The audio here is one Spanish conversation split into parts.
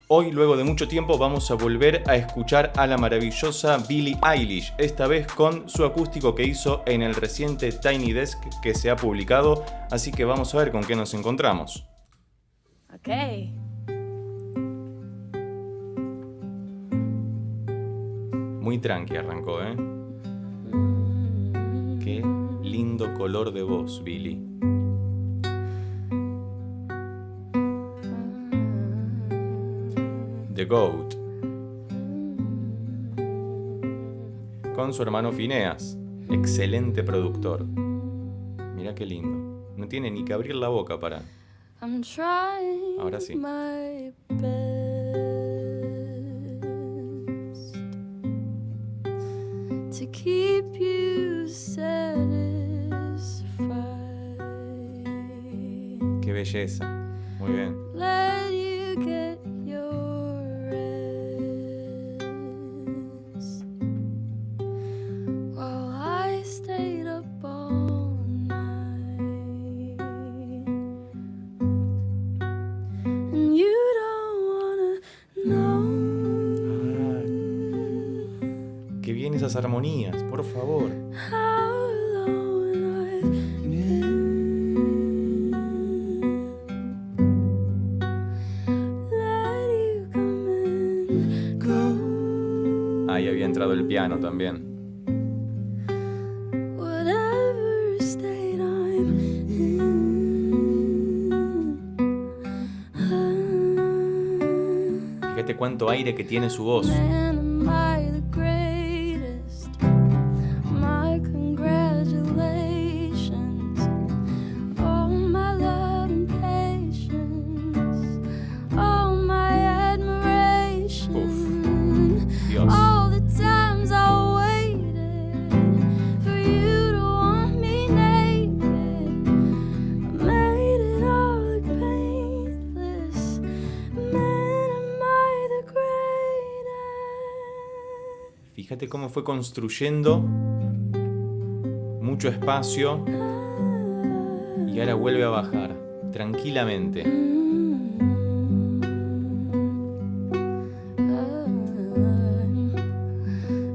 Hoy, luego de mucho tiempo, vamos a volver a escuchar a la maravillosa Billie Eilish, esta vez con su acústico que hizo en el reciente Tiny Desk que se ha publicado, así que vamos a ver con qué nos encontramos. Ok. Muy tranqui arrancó, ¿eh? Qué lindo color de voz, Billie. The Goat. Con su hermano Phineas, excelente productor. Mirá qué lindo. No tiene ni que abrir la boca para... Ahora sí. To keep you satisfied. Qué belleza. Muy bien. Let you get your rest while I stayed up all night. And you don't wanna know. Qué bien esas armonías, por favor. How alone I've been. Let you come and go. Ahí había entrado el piano también. Whatever state I'm in. Fíjate cuánto aire que tiene su voz. Man, am I the greatest? My congratulations. All my love and patience. All my admiration. Dios. All the times I waited for you to want me naked. I made it all look painless. Man, am I the greatest? Fíjate cómo fue construyendo mucho espacio y ahora vuelve a bajar tranquilamente.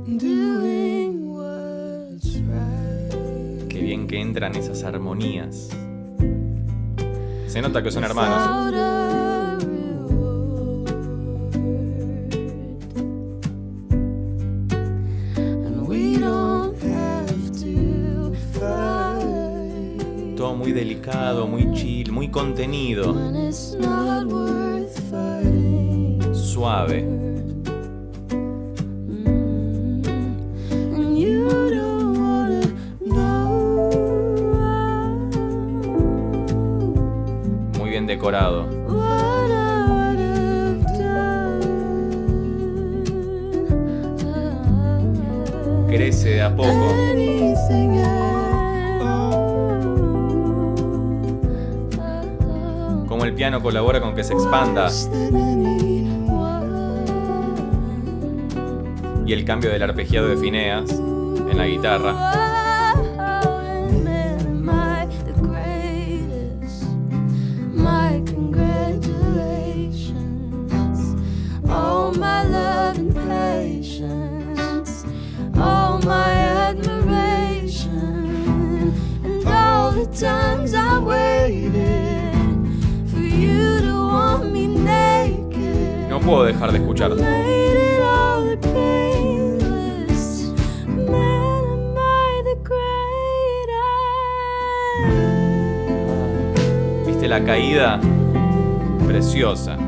Doing what's right. Qué bien que entran esas armonías. Se nota que son hermanos. Without a reward. And we don't have to fight Todo muy delicado, muy chill, muy contenido, when it's not worth fighting. suave. And you don't wanna know Muy bien decorado. what I would have done. Crece de a poco. Anything at all. Como el piano colabora con que se expanda. Worse than anyone. Y el cambio del arpegiado de Phineas en la guitarra. Man, am I the greatest? My congratulations. All my love and patience. All my admiration. And all the times I waited for you to want me naked. No puedo dejar de escuchar. Made it all look painless. Man, am I the greatest? ¿Viste la caída? Preciosa. The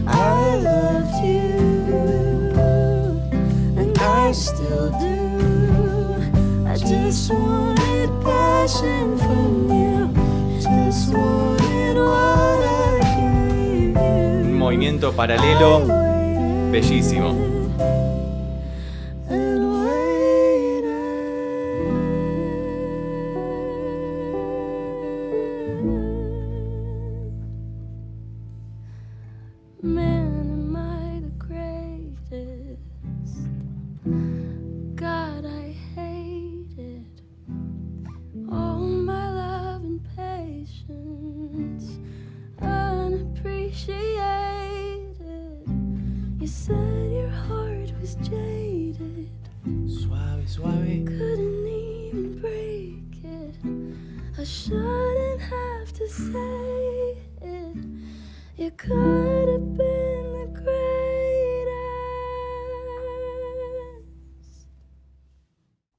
I loved you, and I still do. I just wanted passion from you. Just wanted what I gave you. Un movimiento paralelo bellísimo.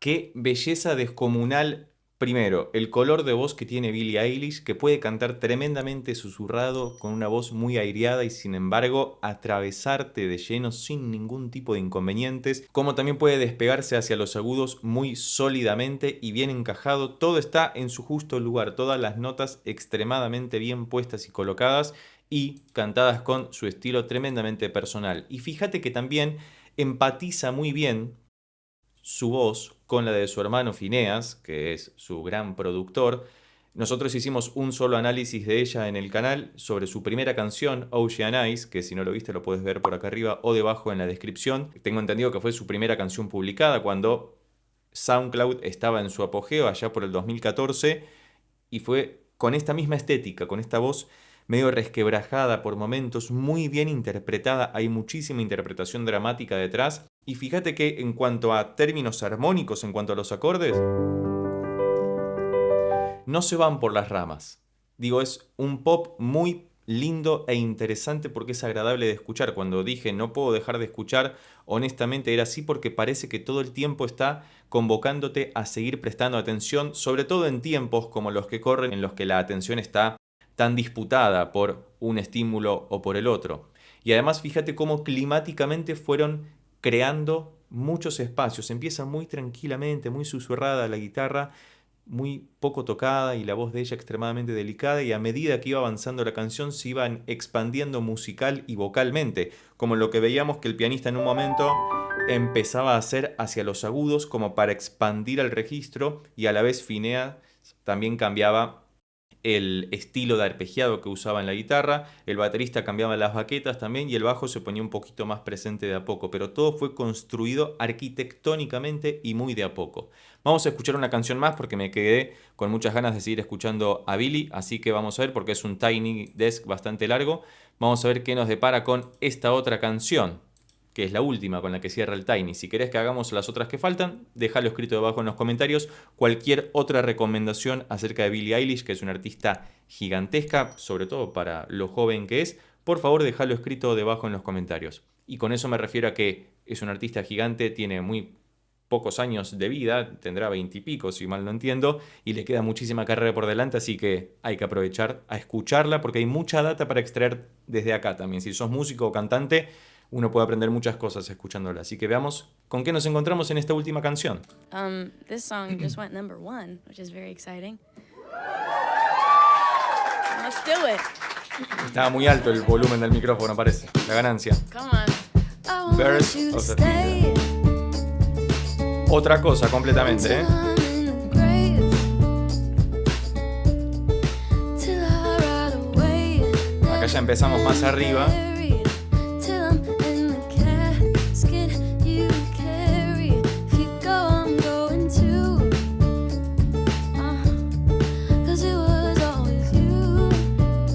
Qué belleza descomunal. Primero, el color de voz que tiene Billie Eilish, que puede cantar tremendamente susurrado, con una voz muy aireada y sin embargo atravesarte de lleno sin ningún tipo de inconvenientes. Como también puede despegarse hacia los agudos muy sólidamente y bien encajado. Todo está en su justo lugar, todas las notas extremadamente bien puestas y colocadas y cantadas con su estilo tremendamente personal. Y fíjate que también empatiza muy bien su voz con la de su hermano Phineas, que es su gran productor. Nosotros hicimos un solo análisis de ella en el canal sobre su primera canción, Ocean Eyes, que si no lo viste lo puedes ver por acá arriba o debajo en la descripción. Tengo entendido que fue su primera canción publicada cuando SoundCloud estaba en su apogeo allá por el 2014 y fue con esta misma estética, con esta voz medio resquebrajada por momentos, muy bien interpretada, hay muchísima interpretación dramática detrás. Y fíjate que en cuanto a términos armónicos, en cuanto a los acordes, no se van por las ramas. Digo, es un pop muy lindo e interesante porque es agradable de escuchar. Cuando dije no puedo dejar de escuchar, honestamente era así porque parece que todo el tiempo está convocándote a seguir prestando atención, sobre todo en tiempos como los que corren, en los que la atención está tan disputada por un estímulo o por el otro. Y además fíjate cómo climáticamente fueron creando muchos espacios. Empieza muy tranquilamente, muy susurrada la guitarra, muy poco tocada y la voz de ella extremadamente delicada, y a medida que iba avanzando la canción se iban expandiendo musical y vocalmente, como lo que veíamos que el pianista en un momento empezaba a hacer hacia los agudos como para expandir el registro, y a la vez Phineas también cambiaba el estilo de arpegiado que usaba en la guitarra, el baterista cambiaba las baquetas también y el bajo se ponía un poquito más presente de a poco, pero todo fue construido arquitectónicamente y muy de a poco. Vamos a escuchar una canción más porque me quedé con muchas ganas de seguir escuchando a Billie, así que vamos a ver, porque es un Tiny Desk bastante largo, vamos a ver qué nos depara con esta otra canción, que es la última con la que cierra el Tiny. Si querés que hagamos las otras que faltan, déjalo escrito debajo en los comentarios. Cualquier otra recomendación acerca de Billie Eilish, que es una artista gigantesca, sobre todo para lo joven que es, por favor déjalo escrito debajo en los comentarios. Y con eso me refiero a que es una artista gigante, tiene muy pocos años de vida, tendrá 20 y pico si mal no entiendo, y le queda muchísima carrera por delante, así que hay que aprovechar a escucharla porque hay mucha data para extraer desde acá también. Si sos músico o cantante, uno puede aprender muchas cosas escuchándola. Así que veamos con qué nos encontramos en esta última canción. This song just went #1, which is very exciting. Let's do it. Estaba muy alto el volumen del micrófono, parece. La ganancia. Come on. Birds of the Field. Otra cosa completamente, ¿eh? Acá ya empezamos más arriba.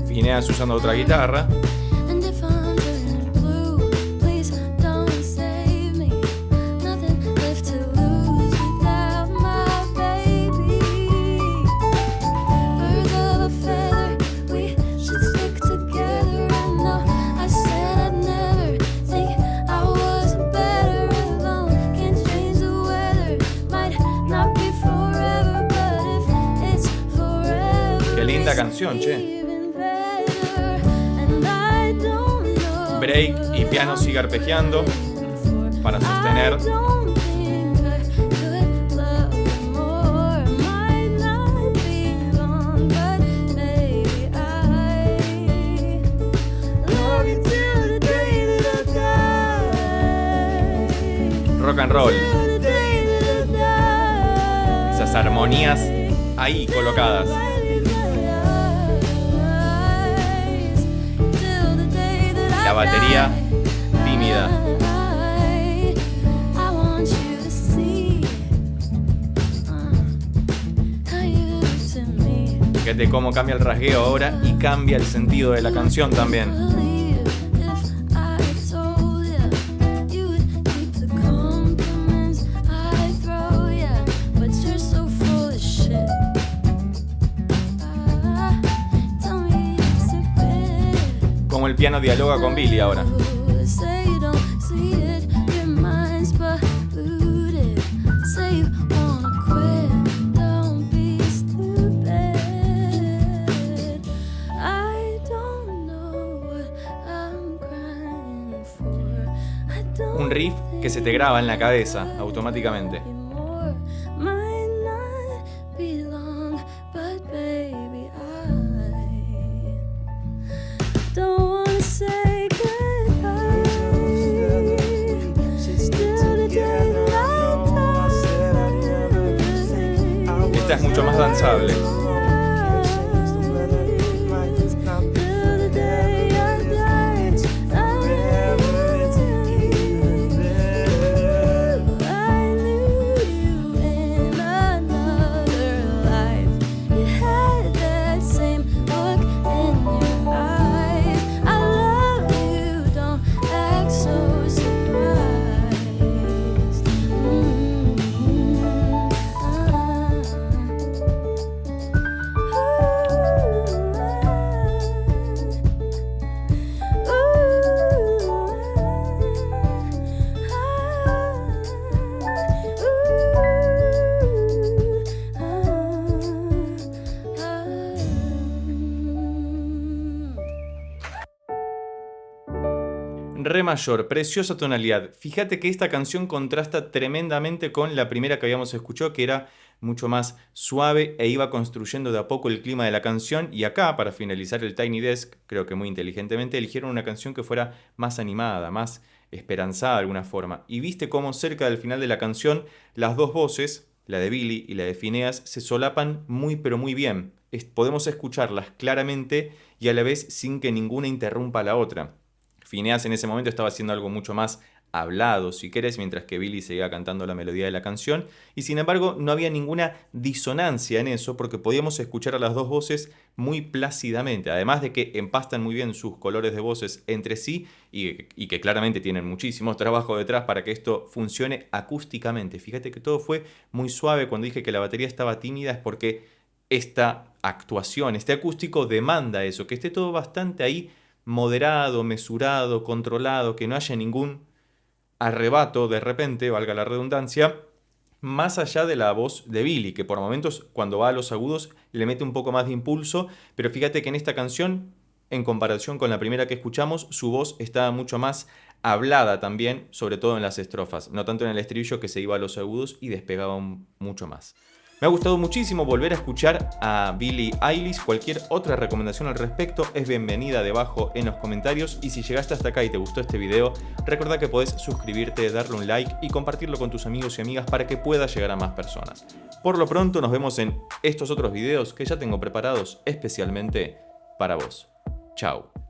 Phineas usando otra guitarra. Qué linda canción, che. Break y piano sigue arpegiando para sostener. Rock and roll. Esas armonías ahí colocadas. La batería tímida. Fíjate cómo cambia el rasgueo ahora y cambia el sentido de la canción también. Como el piano dialoga con Billie ahora. que se te graba en la cabeza automáticamente. Might not be long, but baby, I don't wanna say goodbye till the day that I die. Esta es mucho más danzable. Re mayor, preciosa tonalidad. Fíjate que esta canción contrasta tremendamente con la primera que habíamos escuchado, que era mucho más suave e iba construyendo de a poco el clima de la canción. Y acá, para finalizar el Tiny Desk, creo que muy inteligentemente, eligieron una canción que fuera más animada, más esperanzada de alguna forma. Y viste cómo cerca del final de la canción, las dos voces, la de Billy y la de Phineas, se solapan muy pero muy bien. Podemos escucharlas claramente y a la vez sin que ninguna interrumpa a la otra. Phineas en ese momento estaba haciendo algo mucho más hablado, si querés, mientras que Billy seguía cantando la melodía de la canción, y sin embargo no había ninguna disonancia en eso, porque podíamos escuchar a las dos voces muy plácidamente, además de que empastan muy bien sus colores de voces entre sí, y que claramente tienen muchísimo trabajo detrás para que esto funcione acústicamente. Fíjate que todo fue muy suave. Cuando dije que la batería estaba tímida es porque esta actuación, este acústico demanda eso, que esté todo bastante ahí moderado, mesurado, controlado, que no haya ningún arrebato de repente, valga la redundancia, más allá de la voz de Billy, que por momentos cuando va a los agudos le mete un poco más de impulso, pero fíjate que en esta canción, en comparación con la primera que escuchamos, su voz estaba mucho más hablada también, sobre todo en las estrofas, no tanto en el estribillo, que se iba a los agudos y despegaba mucho más. Me ha gustado muchísimo volver a escuchar a Billie Eilish. Cualquier otra recomendación al respecto es bienvenida debajo en los comentarios. Y si llegaste hasta acá y te gustó este video, recuerda que podés suscribirte, darle un like y compartirlo con tus amigos y amigas para que pueda llegar a más personas. Por lo pronto nos vemos en estos otros videos que ya tengo preparados especialmente para vos. Chao.